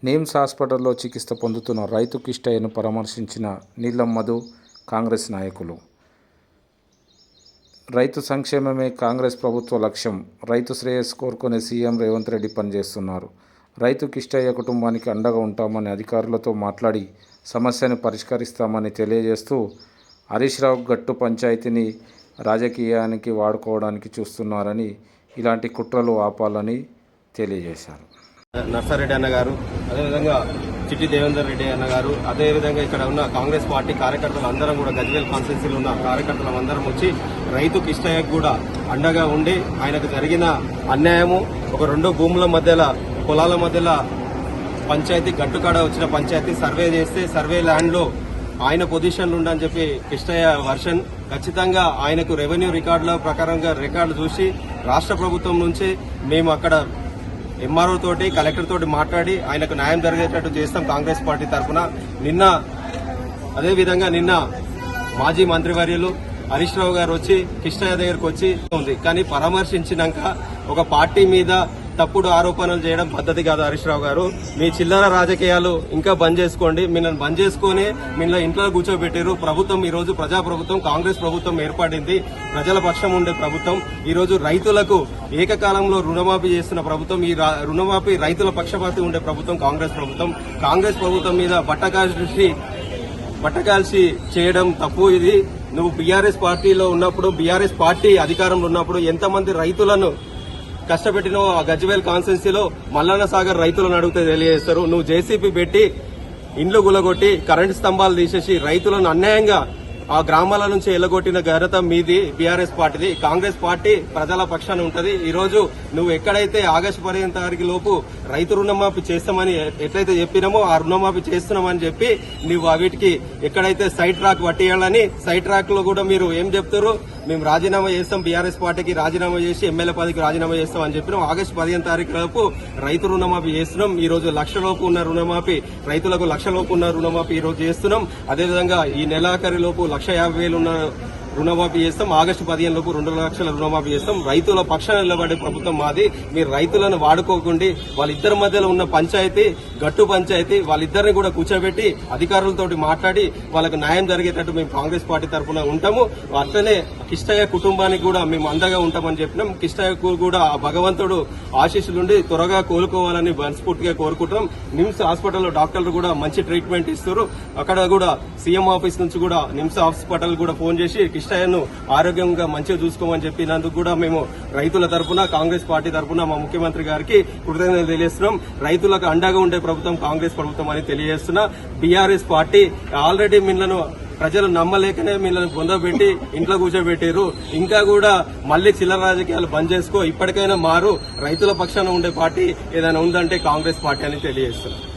నిమ్స్ హాస్పిటల్లో చికిత్స పొందుతున్న రైతు కిష్టయ్యను పరామర్శించిన నీలం మధు కాంగ్రెస్ నాయకులు. రైతు సంక్షేమమే కాంగ్రెస్ ప్రభుత్వ లక్ష్యం. రైతు శ్రేయస్సు కోరుకునే సీఎం రేవంత్ రెడ్డి పనిచేస్తున్నారు. రైతు కిష్టయ్య కుటుంబానికి అండగా ఉంటామని అధికారులతో మాట్లాడి సమస్యను పరిష్కరిస్తామని తెలియజేస్తూ, హరీష్ రావు గట్టు పంచాయతీని రాజకీయానికి వాడుకోవడానికి చూస్తున్నారని, ఇలాంటి కుట్రలు ఆపాలని తెలియజేశారు. నర్సారెడ్డి అన్న గారు, అదేవిధంగా చిట్టి దేవేందర్ రెడ్డి అన్న గారు, అదేవిధంగా ఇక్కడ ఉన్న కాంగ్రెస్ పార్టీ కార్యకర్తలు అందరం కూడా గజ్వేల్ కాన్స్టిట్యున్సీలో ఉన్న కార్యకర్తలు అందరం వచ్చి రైతు కిష్టయ్యకు కూడా అండగా ఉండి ఆయనకు జరిగిన అన్యాయము, ఒక 2 భూముల మధ్యలో పొలాల మధ్యలో పంచాయతీ గట్టుకాడ వచ్చిన పంచాయతీ సర్వే చేస్తే సర్వే ల్యాండ్లో ఆయన పొజిషన్లు ఉండని చెప్పి కిష్టయ్య వర్షన్ ఖచ్చితంగా ఆయనకు రెవెన్యూ రికార్డుల ప్రకారంగా రికార్డులు చూసి రాష్ట్ర ప్రభుత్వం నుంచి మేము అక్కడ ఎంఆర్ఓ తోటి కలెక్టర్ తోటి మాట్లాడి ఆయనకు న్యాయం జరిగేటట్టు చేస్తాం కాంగ్రెస్ పార్టీ తరఫున. అదేవిధంగా నిన్న మాజీ మంత్రివర్యులు హరీష్ రావు గారు వచ్చి కిష్టయ్య దగ్గరకు వచ్చి ఉంది, కానీ పరామర్శించినాక ఒక పార్టీ మీద తప్పుడు ఆరోపణలు చేయడం పద్ధతి కాదు. హరీష్ రావు గారు, మీ చిల్లర రాజకీయాలు ఇంకా బంద్ చేసుకోండి. మిమ్మల్ని బంద్ చేసుకుని మిమ్మల్ని ఇంట్లో కూర్చోబెట్టారు. ప్రభుత్వం ఈ రోజు ప్రజాప్రభుత్వం కాంగ్రెస్ ప్రభుత్వం ఏర్పడింది, ప్రజల పక్షం ఉండే ప్రభుత్వం. ఈ రోజు రైతులకు ఏకకాలంలో రుణమాఫీ చేస్తున్న ప్రభుత్వం, ఈ రుణమాఫీ రైతుల పక్షపాతి ఉండే ప్రభుత్వం కాంగ్రెస్ ప్రభుత్వం. కాంగ్రెస్ ప్రభుత్వం మీద బట్టకాల్సి చేయడం తప్పు. ఇది నువ్వు బీఆర్ఎస్ పార్టీలో ఉన్నప్పుడు, బీఆర్ఎస్ పార్టీ అధికారంలో ఉన్నప్పుడు ఎంతమంది రైతులను కష్టపెట్టిన ఆ గజ్వేల్ కాన్స్టిట్యున్సీలో మల్లన్న సాగర్ రైతులను అడిగితే తెలియజేస్తారు. నువ్వు జేసీపీ పెట్టి ఇండ్లు గులగొట్టి కరెంటు స్తంభాలు తీసేసి రైతులను అన్యాయంగా ఆ గ్రామాల నుంచి ఎల్లగొట్టిన ఘనత మీది, బీఆర్ఎస్ పార్టీది. కాంగ్రెస్ పార్టీ ప్రజల పక్షాన ఉంటది. ఈ రోజు నువ్వు ఎక్కడైతే ఆగస్టు 15 తారీఖు లోపు రైతు రుణమాఫీ చేస్తామని ఎట్లయితే చెప్పినామో ఆ రుణమాఫీ చేస్తున్నామని చెప్పి నువ్వు వీటికి ఎక్కడైతే సైడ్ ట్రాక్ పట్టియాలని, సైడ్ ట్రాక్ లో కూడా మీరు ఏం చెప్తారు, మేము రాజీనామా చేస్తాం, బీఆర్ఎస్ పార్టీకి రాజీనామా చేసి ఎమ్మెల్యే పదవికి రాజీనామా చేస్తాం అని చెప్పినాం. ఆగస్టు 15 తారీఖు లోపు రైతు రుణమాఫీ చేస్తున్నాం. ఈ రోజు 1,00,000 లోపు ఉన్న రుణమాఫీ, రైతులకు 1,00,000 లోపు ఉన్న రుణమాఫీ ఈ రోజు చేస్తున్నాం. అదేవిధంగా ఈ నెలాఖరి లోపు 1,50,000 ఉన్న రుణమాఫీ చేస్తాం. ఆగస్టు 15 లోపు 2,00,000 రుణమాఫీ చేస్తాం. రైతుల పక్షాన నిలబడే ప్రభుత్వం మాది. మీరు రైతులను వాడుకోకుండా వాళ్ళిద్దరి మధ్యలో ఉన్న పంచాయతీ, గట్టు పంచాయతీ, వాళ్ళిద్దరిని కూడా కూర్చోబెట్టి అధికారులతో మాట్లాడి వాళ్ళకు న్యాయం జరిగేటట్టు మేము కాంగ్రెస్ పార్టీ తరఫున ఉంటాము. అట్లనే కిష్టయ్య కుటుంబానికి కూడా మేము అండగా ఉంటామని చెప్పినాం. కిష్టయ్యకు కూడా ఆ భగవంతుడు ఆశీస్సులుండి త్వరగా కోలుకోవాలని మనస్ఫూర్తిగా కోరుకుంటున్నాం. నిమ్స్ హాస్పిటల్లో డాక్టర్లు కూడా మంచి ట్రీట్మెంట్ ఇస్తారు. అక్కడ కూడా సీఎం ఆఫీస్ నుంచి కూడా నిమ్స్ హాస్పిటల్ కూడా ఫోన్ చేసి కిష్టయ్యను ఆరోగ్యంగా మంచిగా చూసుకోమని చెప్పినందుకు కూడా మేము రైతుల తరఫున, కాంగ్రెస్ పార్టీ తరఫున మా ముఖ్యమంత్రి గారికి కృతజ్ఞతలు తెలియజేస్తున్నాం. రైతులకు అండగా ఉండే ప్రభుత్వం కాంగ్రెస్ ప్రభుత్వం అని తెలియజేస్తున్నా. బీఆర్ఎస్ పార్టీ ఆల్రెడీ మిమ్మల్ని ప్రజలు నమ్మలేకనే మిమ్మల్ని బొందబెట్టి ఇంట్లో కూర్చోబెట్టారు. ఇంకా కూడా మళ్లీ చిల్లర రాజకీయాలు బంద్ చేసుకో, ఇప్పటికైనా మారు. రైతుల పక్షాన ఉండే పార్టీ ఏదైనా ఉందంటే కాంగ్రెస్ పార్టీ అని తెలియజేస్తున్నారు.